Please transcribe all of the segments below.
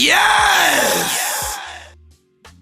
Yes!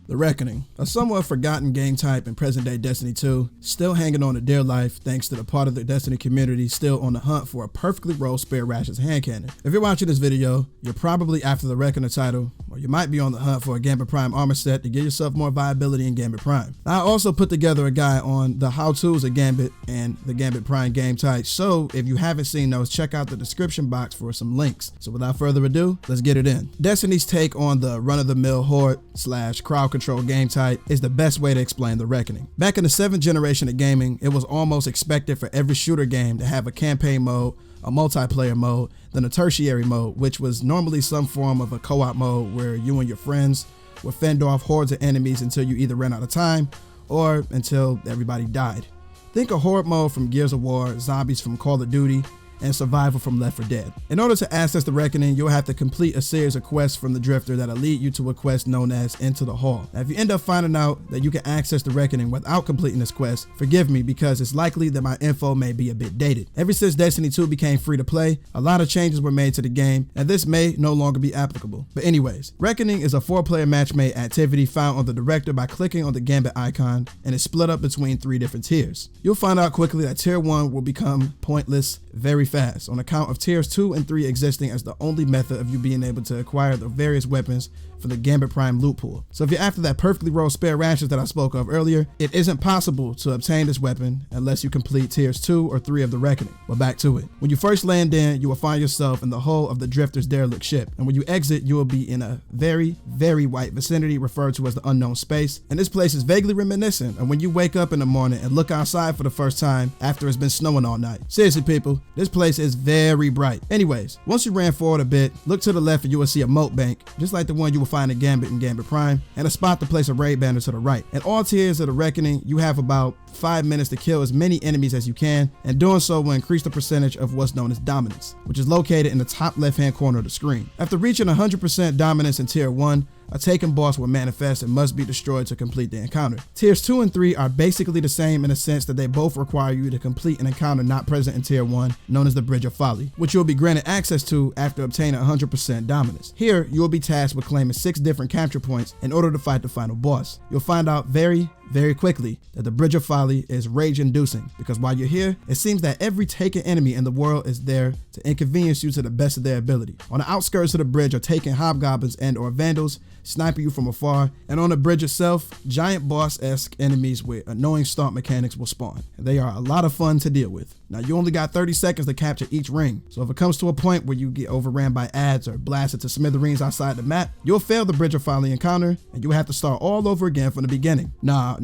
The Reckoning, a somewhat forgotten game type in present-day Destiny 2, still hanging on to dear life thanks to the part of the Destiny community still on the hunt for a perfectly rolled Spare Rations hand cannon. If you're watching this video, you're probably after the Reckoner title, or you might be on the hunt for a Gambit Prime armor set to give yourself more viability in Gambit Prime. I also put together a guide on the how-tos of Gambit and the Gambit Prime game type, so if you haven't seen those, check out the description box for some links. So without further ado, let's get it in. Destiny's take on the run-of-the-mill horde / crowd control game type is the best way to explain the Reckoning. Back in the 7th generation of gaming, it was almost expected for every shooter game to have a campaign mode, a multiplayer mode, then a tertiary mode, which was normally some form of a co-op mode where you and your friends would fend off hordes of enemies until you either ran out of time or until everybody died. Think of horde mode from Gears of War, zombies from Call of Duty, and survival from Left 4 Dead. In order to access the Reckoning, you'll have to complete a series of quests from the Drifter that'll lead you to a quest known as Into the Hall. Now, if you end up finding out that you can access the Reckoning without completing this quest, forgive me because it's likely that my info may be a bit dated. Ever since Destiny 2 became free to play, a lot of changes were made to the game, and this may no longer be applicable. But anyways, Reckoning is a 4-player match-made activity found on the Director by clicking on the Gambit icon, and it's split up between 3 different tiers. You'll find out quickly that Tier 1 will become pointless very fast on account of tiers 2 and 3 existing as the only method of you being able to acquire the various weapons for the Gambit Prime loot pool. So if you're after that perfectly rolled Spare Rations that I spoke of earlier, it isn't possible to obtain this weapon unless you complete tiers 2 or 3 of the Reckoning. But back to it. When you first land in, you will find yourself in the hull of the Drifter's derelict ship, and when you exit, you will be in a very, very white vicinity referred to as the unknown space, and this place is vaguely reminiscent of when you wake up in the morning and look outside for the first time after it's been snowing all night. Seriously people, this place is very bright. Anyways, once you ran forward a bit, look to the left and you will see a moat bank, just like the one you will find in Gambit and Gambit Prime, and a spot to place a raid banner to the right. In all tiers of the Reckoning, you have about 5 minutes to kill as many enemies as you can, and doing so will increase the percentage of what's known as dominance, which is located in the top left-hand corner of the screen. After reaching 100% dominance in tier 1, a taken boss will manifest and must be destroyed to complete the encounter. Tiers 2 and 3 are basically the same in the sense that they both require you to complete an encounter not present in tier 1, known as the Bridge of Folly, which you'll be granted access to after obtaining 100% dominance. Here, you will be tasked with claiming 6 different capture points in order to fight the final boss. You'll find out very quickly that the Bridge of Folly is rage-inducing, because while you're here, it seems that every taken enemy in the world is there to inconvenience you to the best of their ability. On the outskirts of the bridge are taken hobgoblins and or vandals, sniping you from afar, and on the bridge itself, giant boss-esque enemies with annoying stomp mechanics will spawn, and they are a lot of fun to deal with. Now, you only got 30 seconds to capture each ring, so if it comes to a point where you get overran by ads or blasted to smithereens outside the map, you'll fail the Bridge of Folly encounter, and you'll have to start all over again from the beginning. No.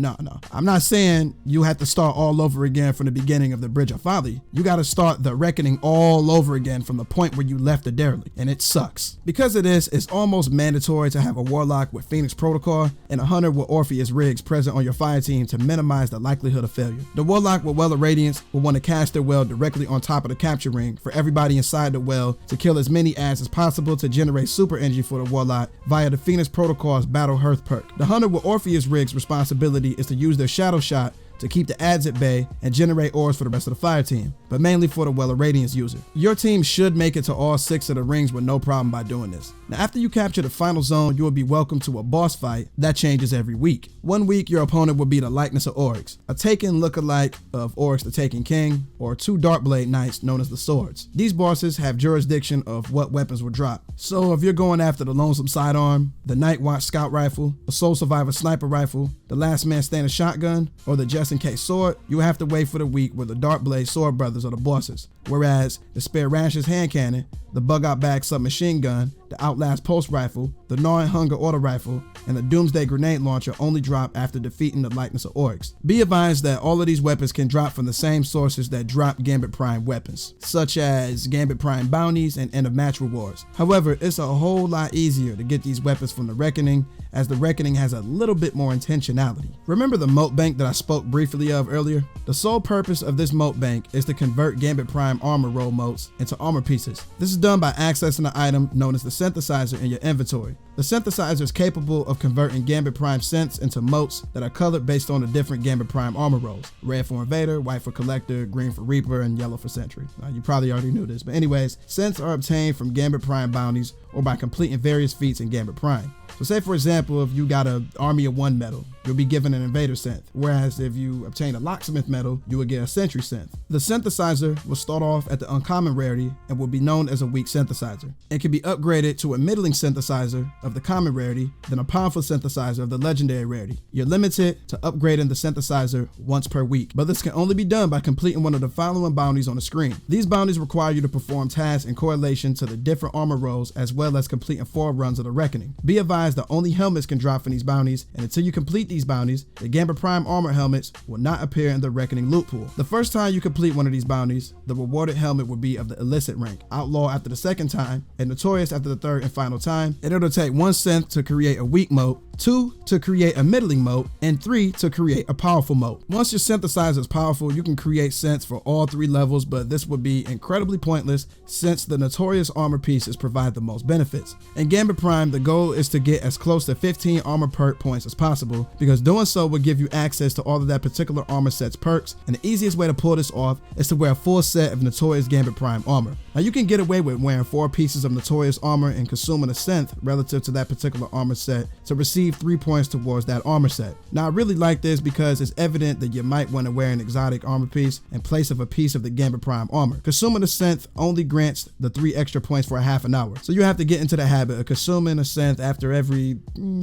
I'm not saying you have to start all over again from the beginning of the Bridge of Folly. You gotta start the Reckoning all over again from the point where you left the derelict, and it sucks. Because of this, it's almost mandatory to have a Warlock with Phoenix Protocol and a Hunter with Orpheus rigs present on your fire team to minimize the likelihood of failure. The Warlock with Well of Radiance will want to cast their well directly on top of the capture ring for everybody inside the well to kill as many ads as possible to generate super energy for the Warlock via the Phoenix Protocol's Battle Hearth perk. The Hunter with Orpheus rigs responsibility is to use their Shadow Shot to keep the ads at bay and generate ores for the rest of the fire team, but mainly for the Well of Radiance user. Your team should make it to all 6 of the rings with no problem by doing this. Now, after you capture the final zone, you will be welcomed to a boss fight that changes every week. One week, your opponent will be the likeness of Oryx, a Taken look-alike of Oryx the Taken King, or 2 Darkblade Knights known as the Swords. These bosses have jurisdiction of what weapons will drop. So if you're going after the Lonesome Sidearm, the Night Watch Scout Rifle, the Soul Survivor Sniper Rifle, the Last Man Standing Shotgun, or the Just in Case Sword, you have to wait for the week where the Darkblade Sword Brothers are the bosses, whereas the Spare Rations hand cannon, the Bug-Out Bag Submachine Gun, the Outlast Pulse Rifle, the Gnawing Hunger Auto Rifle, and the Doomsday Grenade Launcher only drop after defeating the likeness of Oryx. Be advised that all of these weapons can drop from the same sources that drop Gambit Prime weapons, such as Gambit Prime bounties and end of match rewards. However, it's a whole lot easier to get these weapons from the Reckoning, as the Reckoning has a little bit more intentionality. Remember the moat bank that I spoke briefly of earlier? The sole purpose of this moat bank is to convert Gambit Prime armor roll motes into armor pieces. This is done by accessing the item known as the Synthesizer in your inventory. The Synthesizer is capable of converting Gambit Prime synths into motes that are colored based on the different Gambit Prime armor rolls. Red for Invader, white for Collector, green for Reaper, and yellow for Sentry. You probably already knew this, but anyways, synths are obtained from Gambit Prime bounties or by completing various feats in Gambit Prime. So say for example, if you got an Army of One medal, you'll be given an Invader synth, whereas if you obtain a Locksmith medal, you will get a Sentry synth. The Synthesizer will start off at the uncommon rarity and will be known as a weak synthesizer. It can be upgraded to a middling synthesizer of the common rarity, then a powerful synthesizer of the legendary rarity. You're limited to upgrading the synthesizer once per week, but this can only be done by completing one of the following bounties on the screen. These bounties require you to perform tasks in correlation to the different armor rolls as well as completing 4 runs of the Reckoning. Be advised that only helmets can drop from these bounties, and until you complete these bounties, the Gambit Prime armor helmets will not appear in the Reckoning loot pool. The first time you complete one of these bounties, the rewarded helmet will be of the illicit rank, Outlaw after the second time, and Notorious after the third and final time, and it'll take 1 synth to create a weak mote, 2 to create a middling mote, and 3 to create a powerful mote. Once your synthesizer is powerful, you can create synths for all 3 levels, but this would be incredibly pointless since the Notorious armor pieces provide the most benefits. In Gambit Prime, the goal is to get as close to 15 armor perk points as possible, because doing so will give you access to all of that particular armor set's perks, and the easiest way to pull this off is to wear a full set of Notorious Gambit Prime armor. Now you can get away with wearing 4 pieces of Notorious armor and consuming a synth relative to that particular armor set to receive 3 points towards that armor set. Now I really like this because it's evident that you might want to wear an exotic armor piece in place of a piece of the Gambit Prime armor. Consuming a synth only grants the 3 extra points for a half an hour, so you have to get into the habit of consuming a synth after every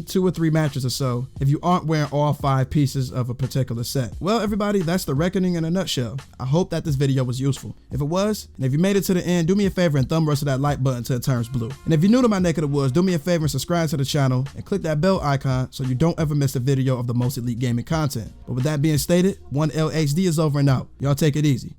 2 or 3 matches or so if you aren't wearing all 5 pieces of a particular set. Well everybody, that's the Reckoning in a nutshell. I hope that this video was useful. If it was, and if you made it to the end, do me a favor and thumb rush to that like button till it turns blue. And if you're new to my neck of the woods, do me a favor and subscribe to the channel and click that bell icon so you don't ever miss a video of the most elite gaming content. But with that being stated, 1LHD is over and out. Y'all take it easy.